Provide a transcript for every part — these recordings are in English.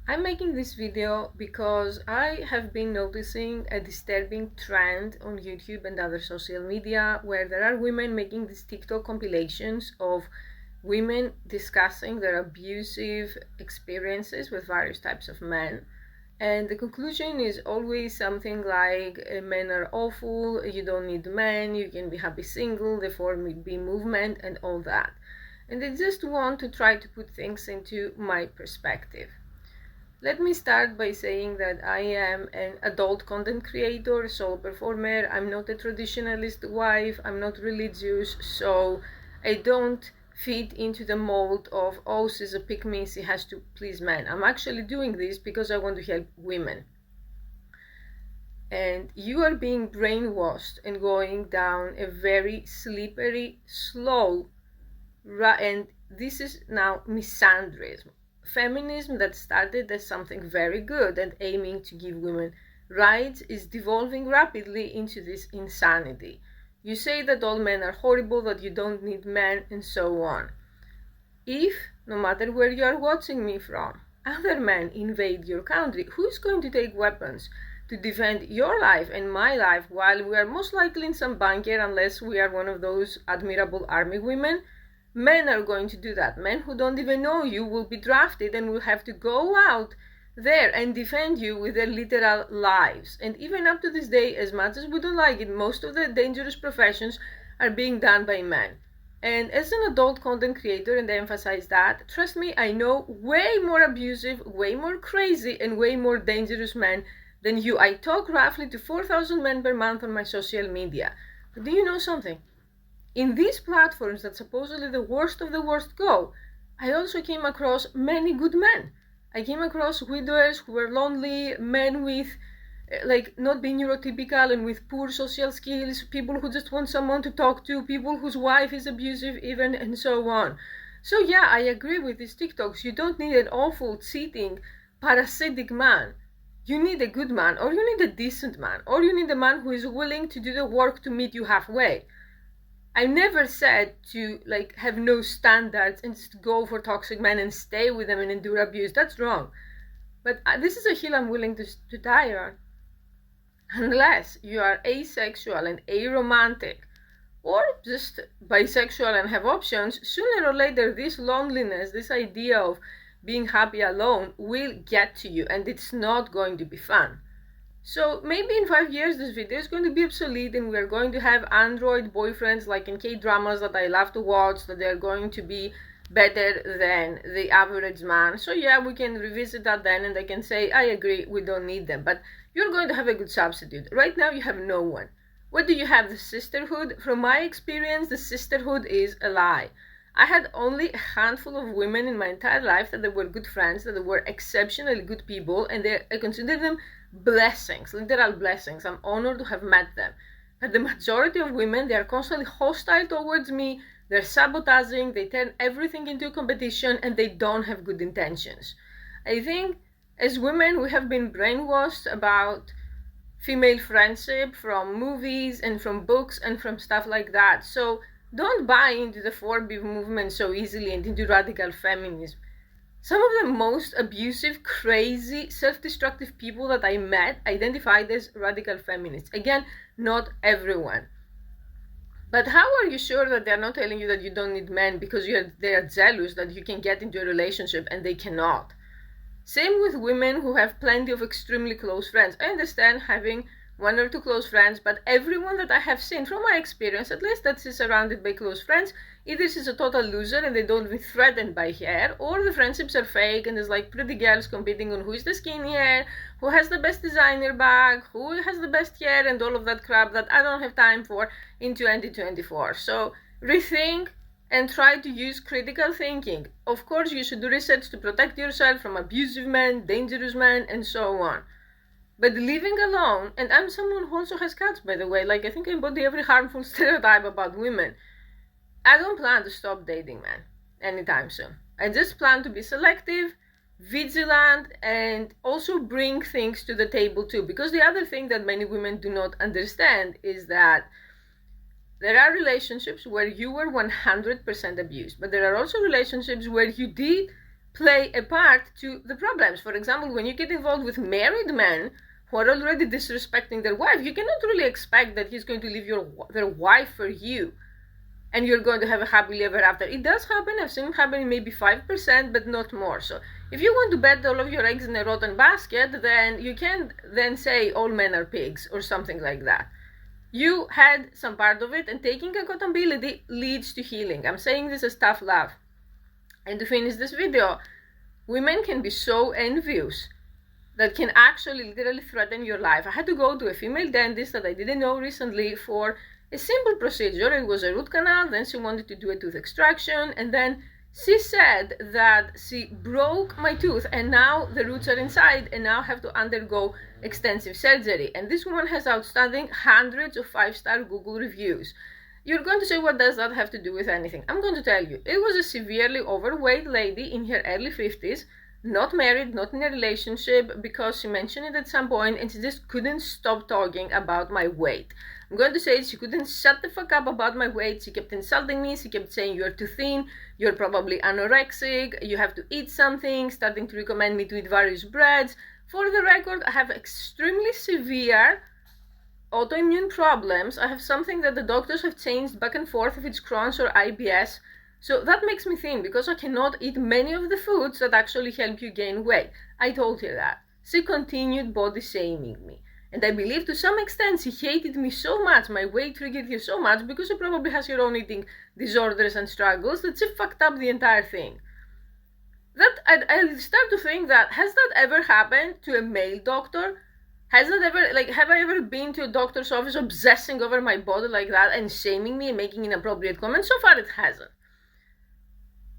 I'm making this video because I have been noticing a disturbing trend on YouTube and other social media where there are women making these TikTok compilations of women discussing their abusive experiences with various types of men. And the conclusion is always something like men are awful, you don't need men, you can be happy single, therefore be movement and all that. And they just want to try to put things into my perspective. Let me start by saying that I am an adult content creator, solo performer. I'm not a traditionalist wife, I'm not religious, so I don't fit into the mold of, oh, she's a pick me, she has to please men. I'm actually doing this because I want to help women. And you are being brainwashed and going down a very slippery slope, and this is now misandrism. Feminism that started as something very good and aiming to give women rights is devolving rapidly into this insanity. You say that all men are horrible, that you don't need men, and so on. If, no matter where you are watching me from, other men invade your country, who's going to take weapons to defend your life and my life while we are most likely in some bunker unless we are one of those admirable army women? Men are going to do that. Men who don't even know you will be drafted and will have to go out there and defend you with their literal lives. And even up to this day, as much as we don't like it, most of the dangerous professions are being done by men. And as an adult content creator, and I emphasize that, trust me, I know way more abusive, way more crazy, and way more dangerous men than you. I talk roughly to 4,000 men per month on my social media. But do you know something? In these platforms that supposedly the worst of the worst go, I also came across many good men. I came across widowers who were lonely, men with not being neurotypical and with poor social skills, people who just want someone to talk to, people whose wife is abusive even, and so on. So yeah, I agree with these TikToks. You don't need an awful, cheating, parasitic man. You need a good man, or you need a decent man, or you need a man who is willing to do the work to meet you halfway. I never said to have no standards and just go for toxic men and stay with them and endure abuse. That's wrong. But this is a hill I'm willing to die on. Unless you are asexual and aromantic, or just bisexual and have options, sooner or later this loneliness, this idea of being happy alone will get to you, and it's not going to be fun. So maybe in 5 years this video is going to be obsolete and we're going to have android boyfriends like in K-dramas that I love to watch, that they're going to be better than the average man. So yeah, we can revisit that then and I can say, I agree, we don't need them. But you're going to have a good substitute. Right now you have no one. What do you have? The sisterhood? From my experience, the sisterhood is a lie. I had only a handful of women in my entire life that they were good friends, that they were exceptionally good people, and I consider them blessings, literal blessings. I'm honored to have met them. But the majority of women, they are constantly hostile towards me, they're sabotaging, they turn everything into a competition, and they don't have good intentions. I think as women, we have been brainwashed about female friendship from movies and from books and from stuff like that. So don't buy into the 4B movement so easily and into radical feminism. Some of the most abusive, crazy, self-destructive people that I met identified as radical feminists. Again, not everyone. But how are you sure that they're not telling you that you don't need men because they are jealous that you can get into a relationship and they cannot? Same with women who have plenty of extremely close friends. I understand having one or two close friends, but everyone that I have seen, from my experience at least, that is surrounded by close friends, either she's a total loser and they don't be threatened by her, or the friendships are fake and there's like pretty girls competing on who is the skinnier, who has the best designer bag, who has the best hair, and all of that crap that I don't have time for in 2024. So rethink and try to use critical thinking. Of course, you should do research to protect yourself from abusive men, dangerous men, and so on. But living alone, and I'm someone who also has cats, by the way, I think I embody every harmful stereotype about women. I don't plan to stop dating men anytime soon. I just plan to be selective, vigilant, and also bring things to the table too. Because the other thing that many women do not understand is that there are relationships where you were 100% abused, but there are also relationships where you did play a part to the problems. For example, when you get involved with married men who are already disrespecting their wife, you cannot really expect that he's going to leave their wife for you and you're going to have a happily ever after. It does happen. I've seen it happen maybe 5%, but not more. So if you want to bet all of your eggs in a rotten basket, then you can't then say all men are pigs or something like that. You had some part of it, and taking accountability leads to healing. I'm saying this as tough love. And to finish this video, women can be so envious that can actually literally threaten your life. I had to go to a female dentist that I didn't know recently for a simple procedure. It was a root canal, then she wanted to do a tooth extraction, and then she said that she broke my tooth and now the roots are inside and now have to undergo extensive surgery. And this woman has outstanding hundreds of 5-star Google reviews. You're going to say, what does that have to do with anything? I'm going to tell you. It was a severely overweight lady in her early 50s, not married, not in a relationship, because she mentioned it at some point and she just couldn't stop talking about my weight. I'm going to say she couldn't shut the fuck up about my weight. She kept insulting me. She kept saying, you're too thin, you're probably anorexic, you have to eat something, starting to recommend me to eat various breads. For the record, I have extremely severe autoimmune problems. I have something that the doctors have changed back and forth if it's Crohn's or IBS. So that makes me think, because I cannot eat many of the foods that actually help you gain weight. I told her that. She continued body shaming me. And I believe to some extent she hated me so much, my weight triggered her so much, because she probably has her own eating disorders and struggles, that she fucked up the entire thing. That I start to think that, has that ever happened to a male doctor? Has that ever, have I ever been to a doctor's office obsessing over my body like that and shaming me and making inappropriate comments? So far it hasn't.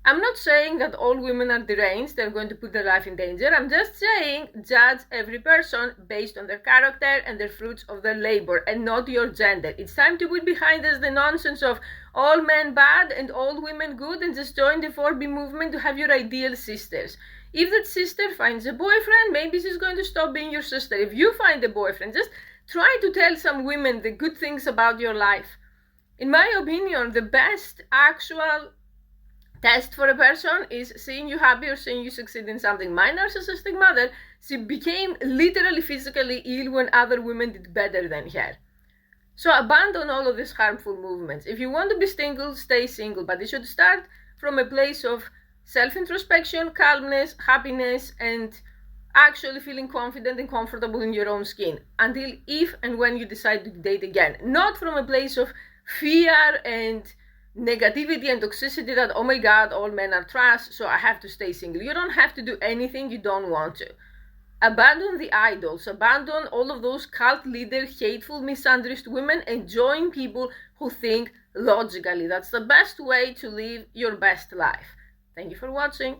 I'm not saying that all women are deranged, they're going to put their life in danger. I'm just saying, judge every person based on their character and the fruits of their labor, and not your gender. It's time to put behind us the nonsense of all men bad and all women good, and just join the 4B movement to have your ideal sisters. If that sister finds a boyfriend, maybe she's going to stop being your sister. If you find a boyfriend, just try to tell some women the good things about your life. In my opinion, the best actual test for a person is seeing you happy or seeing you succeed in something. My narcissistic mother, she became literally physically ill when other women did better than her. So abandon all of these harmful movements. If you want to be single, stay single, but you should start from a place of self-introspection, calmness, happiness, and actually feeling confident and comfortable in your own skin, until if and when you decide to date again. Not from a place of fear and negativity and toxicity that, oh my god, all men are trash, so I have to stay single. You don't have to do anything you don't want to. Abandon the idols, abandon all of those cult leader, hateful, misandrist women, and join people who think logically. That's the best way to live your best life. Thank you for watching.